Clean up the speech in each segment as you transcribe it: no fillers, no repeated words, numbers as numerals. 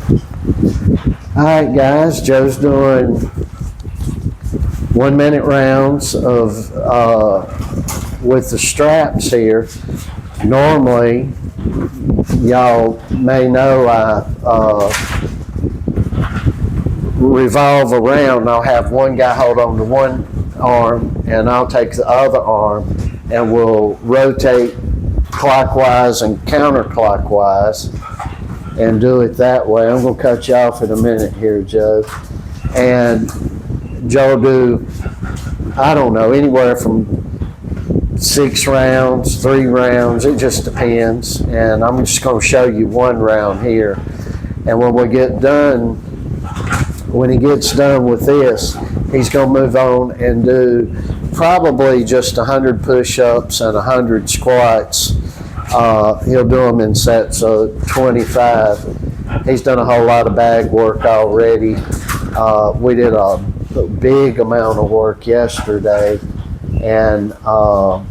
All right, guys, Joe's doing 1 minute rounds of with the straps here. Normally, y'all may know I revolve around. I'll have one guy hold on to one arm and I'll take the other arm and we'll rotate clockwise and counterclockwise and do it that way. I'm going to cut you off in a minute here, Joe. And Joe do, I don't know, anywhere from 6 rounds, 3 rounds, it just depends. And I'm just going to show you one round here. And when we get done, when he gets done with this, he's going to move on and do probably just 100 push-ups and 100 squats. He'll do them in sets of 25. He's done a whole lot of bag work already. We did a big amount of work yesterday, and a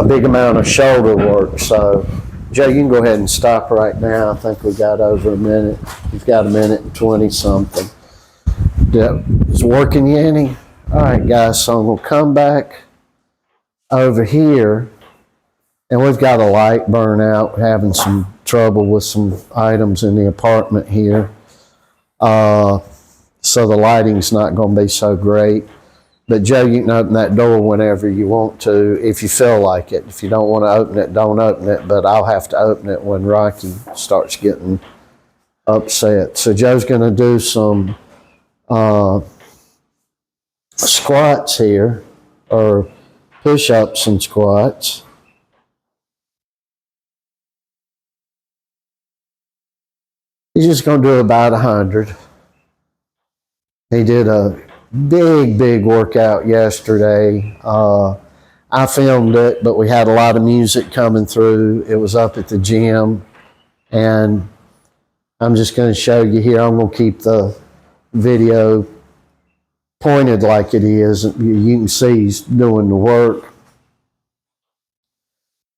big amount of shoulder work. So, Joe, you can go ahead and stop right now. I think we got over a minute. You've got 1 minute and 20 something. Is working you any? All right, guys, so I'm going to come back over here, and we've got a light burnout. We're having some trouble with some items in the apartment here. So the lighting's not going to be so great. But Joe, you can open that door whenever you want to, if you feel like it. If you don't want to open it, don't open it. But I'll have to open it when Rocky starts getting upset. So Joe's going to do some squats here, or push-ups and squats. He's just going to do about 100. He did a big workout yesterday. I filmed it, but we had a lot of music coming through. It was up at the gym, and I'm just going to show you here. I'm going to keep the video pointed like it is. You can see he's doing the work.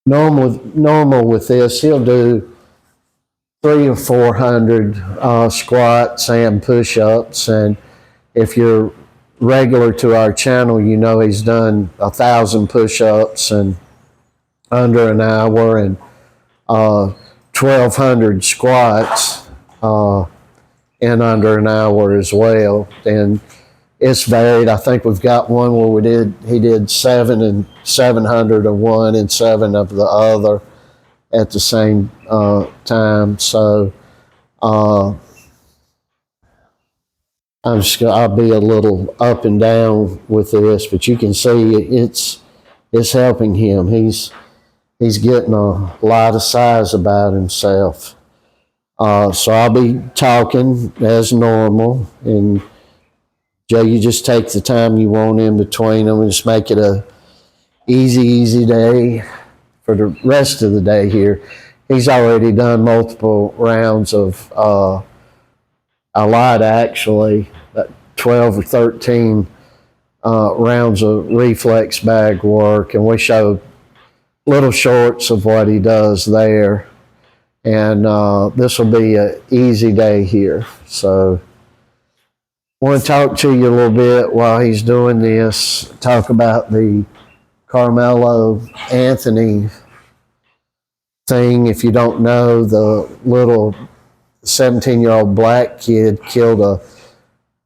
Normal with this, he'll do 300 or 400 squats and push-ups, and if you're regular to our channel, you know he's done 1,000 push-ups in under an hour, and 1,200 squats in under an hour as well. And it's varied. I think we've got one where he did 700 of one and 7 of the other at the same time. So I'll be a little up and down with this, but you can see it's helping him. He's getting a lot of size about himself. So I'll be talking as normal, and Joe, you just take the time you want in between them and just make it a easy day for the rest of the day here. He's already done multiple rounds of a lot, actually, about 12 or 13 rounds of reflex bag work, and we showed little shorts of what he does there. And this will be an easy day here. So I want to talk to you a little bit while he's doing this, talk about the Carmelo Anthony thing. If you don't know, the little 17-year-old black kid killed a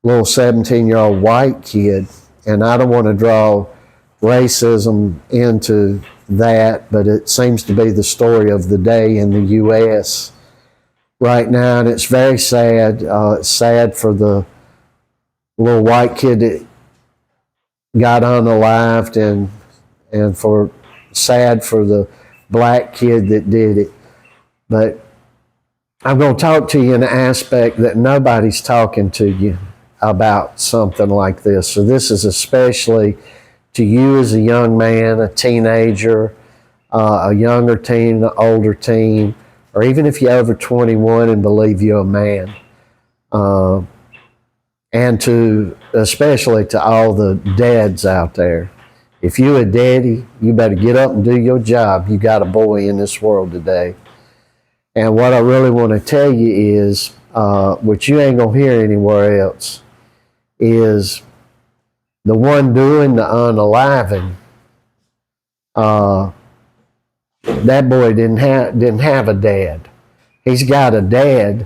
little 17-year-old white kid. And I don't want to draw racism into that, but it seems to be the story of the day in the U.S. right now, and it's very sad. It's sad for the little white kid that got unalived, and sad for the black kid that did it. But I'm going to talk to you in an aspect that nobody's talking to you about something like this. So this is especially to you as a young man, a teenager, a younger teen, an older teen, or even if you're over 21 and believe you're a man. And especially to all the dads out there. If you a daddy, you better get up and do your job. You got a boy in this world today. And what I really want to tell you is, which you ain't going to hear anywhere else, is the one doing the unaliving, that boy didn't have a dad. He's got a dad,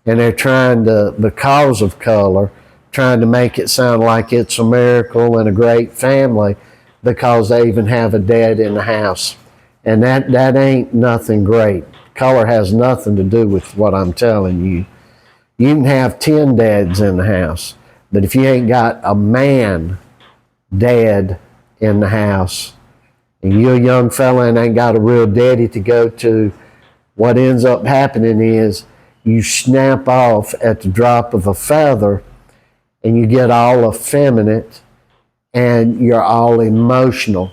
and they're trying to, because of color, trying to make it sound like it's a miracle and a great family because they even have a dad in the house. And that ain't nothing great. Color has nothing to do with what I'm telling you. You can have 10 dads in the house, but if you ain't got a man dad in the house, and you're a young fella and ain't got a real daddy to go to, what ends up happening is you snap off at the drop of a feather, and you get all effeminate, and you're all emotional.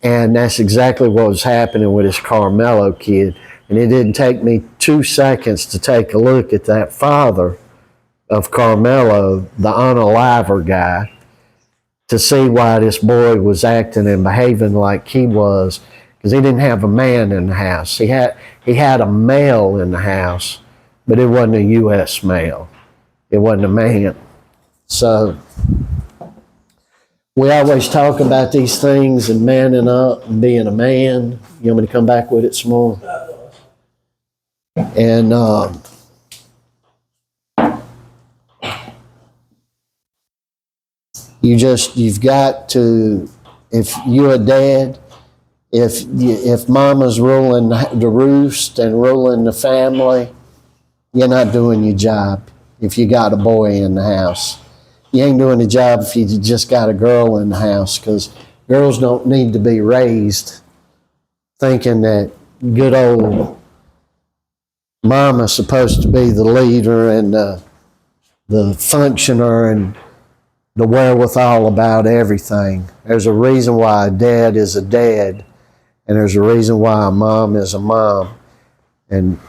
And that's exactly what was happening with this Carmelo kid. And it didn't take me 2 seconds to take a look at that father of Carmelo, the unaliver guy, to see why this boy was acting and behaving like he was, because he didn't have a man in the house. He had a male in the house, but it wasn't a U.S. male. It wasn't a man. So we always talk about these things and manning up and being a man. You want me to come back with it some more? And you've got to, if you're a dad, if mama's ruling the roost and ruling the family, you're not doing your job if you got a boy in the house. You ain't doing the job if you just got a girl in the house, because girls don't need to be raised thinking that good old mama's supposed to be the leader and the functioner and the wherewithal about everything. There's a reason why a dad is a dad, and there's a reason why a mom is a mom. And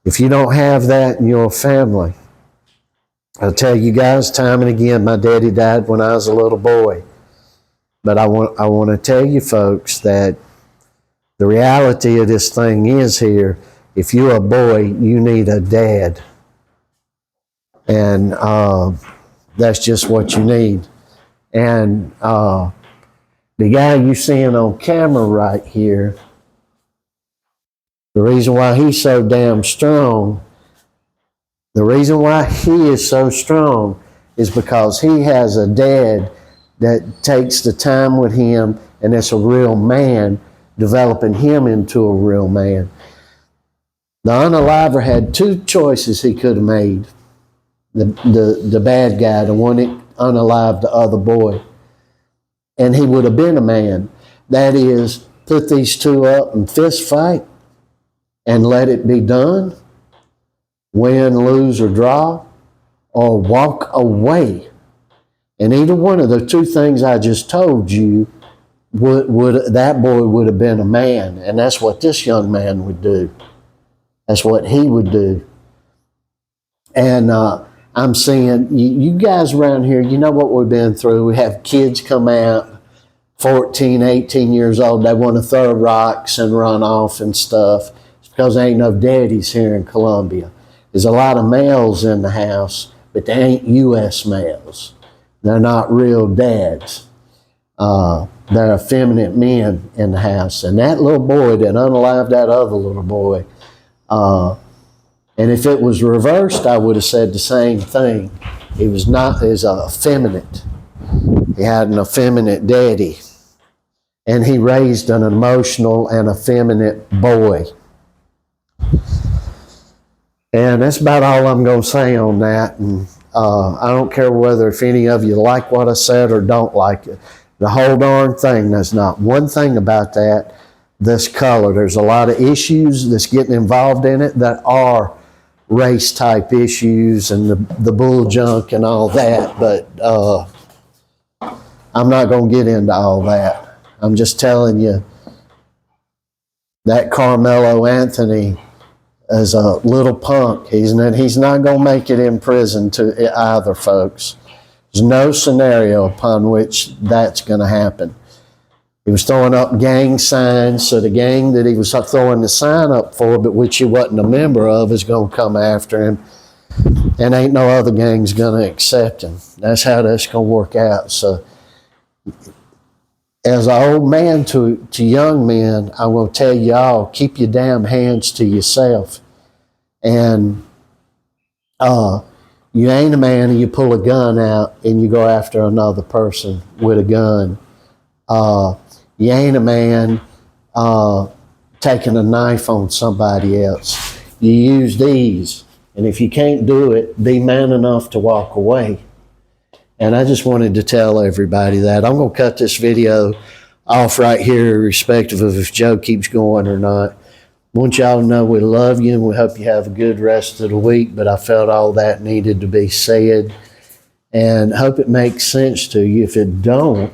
if you don't have that in your family, I'll tell you guys time and again, my daddy died when I was a little boy. But I want to tell you folks that the reality of this thing is here, if you're a boy, you need a dad. And that's just what you need. And the guy you're seeing on camera right here, the reason why he's so damn strong, the reason why he is so strong is because he has a dad that takes the time with him, and it's a real man, developing him into a real man. The unaliver had 2 choices he could have made. The bad guy, the one that unalived the other boy. And he would have been a man. That is, put these 2 up and fist fight and let it be done, win, lose, or draw, or walk away. And either one of the 2 things I just told you, that boy would have been a man. And that's what this young man would do. That's what he would do. And I'm seeing, you guys around here, you know what we've been through. We have kids come out, 14, 18 years old, they want to throw rocks and run off and stuff. It's because there ain't no daddies here in Columbia. There's a lot of males in the house, but they ain't U.S. males. They're not real dads. They're effeminate men in the house. And that little boy that unalived that other little boy, and if it was reversed, I would have said the same thing. He was effeminate. He had an effeminate daddy. And he raised an emotional and effeminate boy. And that's about all I'm going to say on that. And I don't care whether if any of you like what I said or don't like it. The whole darn thing, there's not one thing about that that's color. There's a lot of issues that's getting involved in it that are race type issues and the bull junk and all that, but I'm not going to get into all that. I'm just telling you that Carmelo Anthony is a little punk. He's not going to make it in prison either, folks. There's no scenario upon which that's going to happen. He was throwing up gang signs, so the gang that he was throwing the sign up for, but which he wasn't a member of, is going to come after him. And ain't no other gang's going to accept him. That's how that's going to work out. So as an old man to young men, I'm going to tell y'all, keep your damn hands to yourself. And you ain't a man and you pull a gun out and you go after another person with a gun. You ain't a man taking a knife on somebody else. You use these. And if you can't do it, be man enough to walk away. And I just wanted to tell everybody that. I'm going to cut this video off right here, irrespective of if Joe keeps going or not. I want y'all to know we love you and we hope you have a good rest of the week, but I felt all that needed to be said. And hope it makes sense to you. If it don't,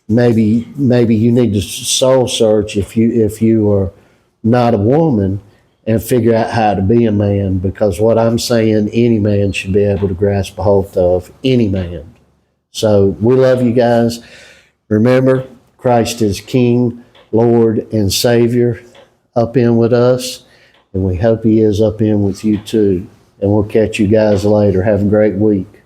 maybe you need to soul search if you are not a woman and figure out how to be a man, because what I'm saying, any man should be able to grasp a hold of, any man. So we love you guys. Remember, Christ is King, Lord, and Savior up in with us, and we hope he is up in with you too. And we'll catch you guys later. Have a great week.